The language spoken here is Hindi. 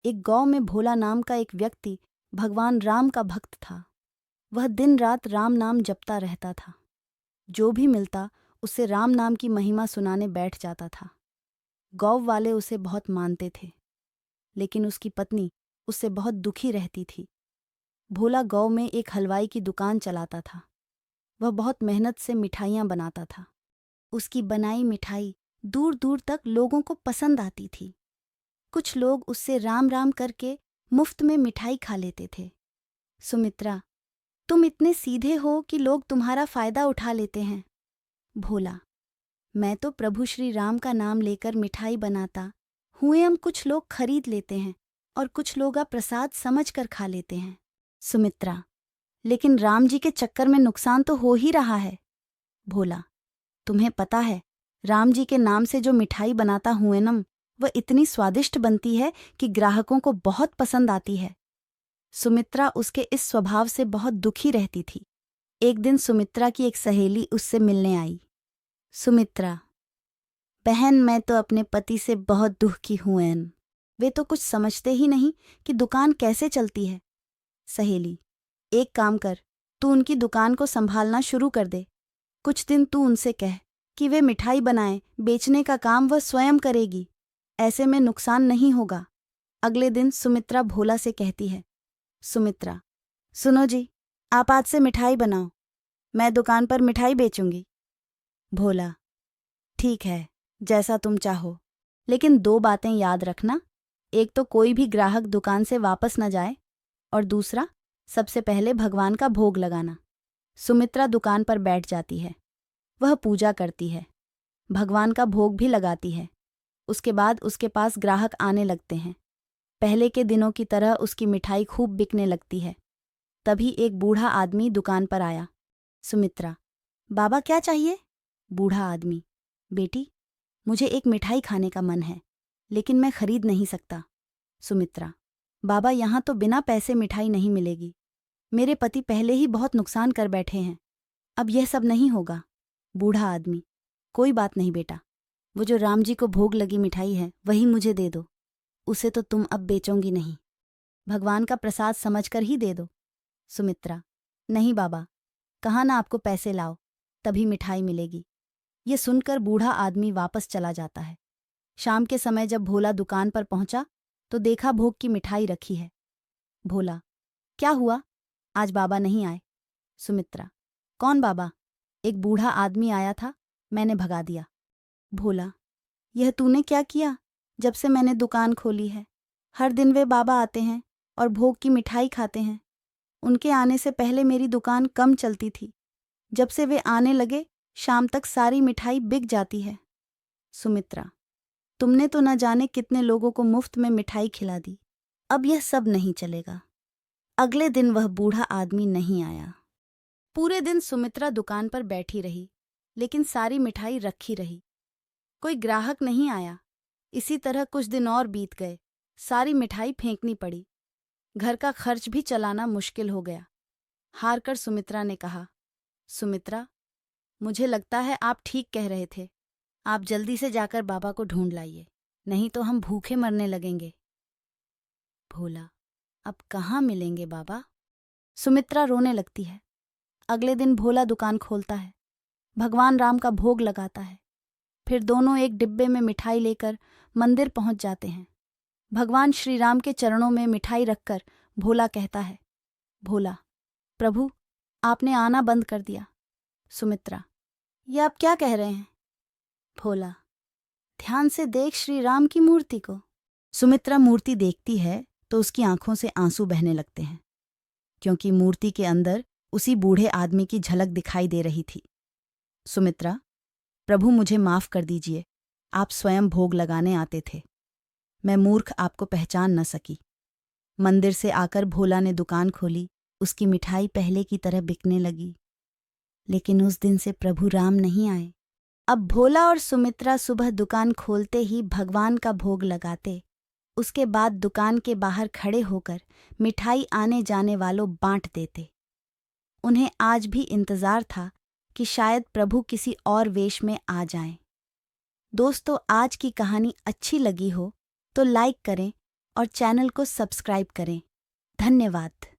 एक गांव में भोला नाम का एक व्यक्ति भगवान राम का भक्त था। वह दिन रात राम नाम जपता रहता था। जो भी मिलता उससे राम नाम की महिमा सुनाने बैठ जाता था। गांव वाले उसे बहुत मानते थे, लेकिन उसकी पत्नी उससे बहुत दुखी रहती थी। भोला गांव में एक हलवाई की दुकान चलाता था। वह बहुत मेहनत से मिठाइयाँ बनाता था। उसकी बनाई मिठाई दूर दूर तक लोगों को पसंद आती थी। कुछ लोग उससे राम राम करके मुफ्त में मिठाई खा लेते थे। सुमित्रा, तुम इतने सीधे हो कि लोग तुम्हारा फायदा उठा लेते हैं। भोला, मैं तो प्रभु श्री राम का नाम लेकर मिठाई बनाता हुए हम कुछ लोग खरीद लेते हैं और कुछ लोग प्रसाद समझकर खा लेते हैं। सुमित्रा, लेकिन राम जी के चक्कर में नुकसान तो हो ही रहा है। भोला, तुम्हें पता है राम जी के नाम से जो मिठाई बनाता हुएनम वह इतनी स्वादिष्ट बनती है कि ग्राहकों को बहुत पसंद आती है। सुमित्रा उसके इस स्वभाव से बहुत दुखी रहती थी। एक दिन सुमित्रा की एक सहेली उससे मिलने आई। सुमित्रा, बहन, मैं तो अपने पति से बहुत दुखी हूँ एन। वे तो कुछ समझते ही नहीं कि दुकान कैसे चलती है। सहेली, एक काम कर, तू उनकी दुकान को संभालना शुरू कर दे। कुछ दिन तू उनसे कह कि वे मिठाई बनाएं, बेचने का काम वह स्वयं करेगी। ऐसे में नुकसान नहीं होगा। अगले दिन सुमित्रा भोला से कहती है, सुमित्रा, सुनो जी, आप आज से मिठाई बनाओ, मैं दुकान पर मिठाई बेचूंगी। भोला, ठीक है, जैसा तुम चाहो, लेकिन 2 बातें याद रखना। एक तो कोई भी ग्राहक दुकान से वापस न जाए, और दूसरा, सबसे पहले भगवान का भोग लगाना। सुमित्रा दुकान पर बैठ जाती है। वह पूजा करती है, भगवान का भोग भी लगाती है। उसके बाद उसके पास ग्राहक आने लगते हैं। पहले के दिनों की तरह उसकी मिठाई खूब बिकने लगती है। तभी एक बूढ़ा आदमी दुकान पर आया। सुमित्रा, बाबा क्या चाहिए? बूढ़ा आदमी, बेटी, मुझे एक मिठाई खाने का मन है, लेकिन मैं खरीद नहीं सकता। सुमित्रा, बाबा, यहाँ तो बिना पैसे मिठाई नहीं मिलेगी। मेरे पति पहले ही बहुत नुकसान कर बैठे हैं, अब यह सब नहीं होगा। बूढ़ा आदमी, कोई बात नहीं बेटा, वो जो राम जी को भोग लगी मिठाई है वही मुझे दे दो। उसे तो तुम अब बेचोगी नहीं, भगवान का प्रसाद समझकर ही दे दो। सुमित्रा, नहीं बाबा, कहा ना आपको पैसे लाओ, तभी मिठाई मिलेगी। ये सुनकर बूढ़ा आदमी वापस चला जाता है। शाम के समय जब भोला दुकान पर पहुंचा तो देखा भोग की मिठाई रखी है। भोला, क्या हुआ, आज बाबा नहीं आए? सुमित्रा, कौन बाबा? एक बूढ़ा आदमी आया था, मैंने भगा दिया। भोला, यह तूने क्या किया? जब से मैंने दुकान खोली है हर दिन वे बाबा आते हैं और भोग की मिठाई खाते हैं। उनके आने से पहले मेरी दुकान कम चलती थी, जब से वे आने लगे शाम तक सारी मिठाई बिक जाती है। सुमित्रा, तुमने तो न जाने कितने लोगों को मुफ्त में मिठाई खिला दी, अब यह सब नहीं चलेगा। अगले दिन वह बूढ़ा आदमी नहीं आया। पूरे दिन सुमित्रा दुकान पर बैठी रही, लेकिन सारी मिठाई रखी रही। कोई ग्राहक नहीं आया। इसी तरह कुछ दिन और बीत गए। सारी मिठाई फेंकनी पड़ी। घर का खर्च भी चलाना मुश्किल हो गया। हार कर सुमित्रा ने कहा, सुमित्रा, मुझे लगता है आप ठीक कह रहे थे। आप जल्दी से जाकर बाबा को ढूंढ लाइए, नहीं तो हम भूखे मरने लगेंगे। भोला, अब कहाँ मिलेंगे बाबा? सुमित्रा रोने लगती है। अगले दिन भोला दुकान खोलता है, भगवान राम का भोग लगाता है। फिर दोनों एक डिब्बे में मिठाई लेकर मंदिर पहुंच जाते हैं। भगवान श्री राम के चरणों में मिठाई रखकर भोला कहता है, भोला, प्रभु, आपने आना बंद कर दिया। सुमित्रा, ये आप क्या कह रहे हैं? भोला, ध्यान से देख श्री राम की मूर्ति को। सुमित्रा मूर्ति देखती है तो उसकी आंखों से आंसू बहने लगते हैं, क्योंकि मूर्ति के अंदर उसी बूढ़े आदमी की झलक दिखाई दे रही थी। सुमित्रा, प्रभु मुझे माफ कर दीजिए, आप स्वयं भोग लगाने आते थे, मैं मूर्ख आपको पहचान न सकी। मंदिर से आकर भोला ने दुकान खोली, उसकी मिठाई पहले की तरह बिकने लगी। लेकिन उस दिन से प्रभु राम नहीं आए। अब भोला और सुमित्रा सुबह दुकान खोलते ही भगवान का भोग लगाते, उसके बाद दुकान के बाहर खड़े होकर मिठाई आने जाने वालों बांट देते। उन्हें आज भी इंतजार था कि शायद प्रभु किसी और वेश में आ जाएं। दोस्तों, आज की कहानी अच्छी लगी हो तो लाइक करें और चैनल को सब्सक्राइब करें। धन्यवाद।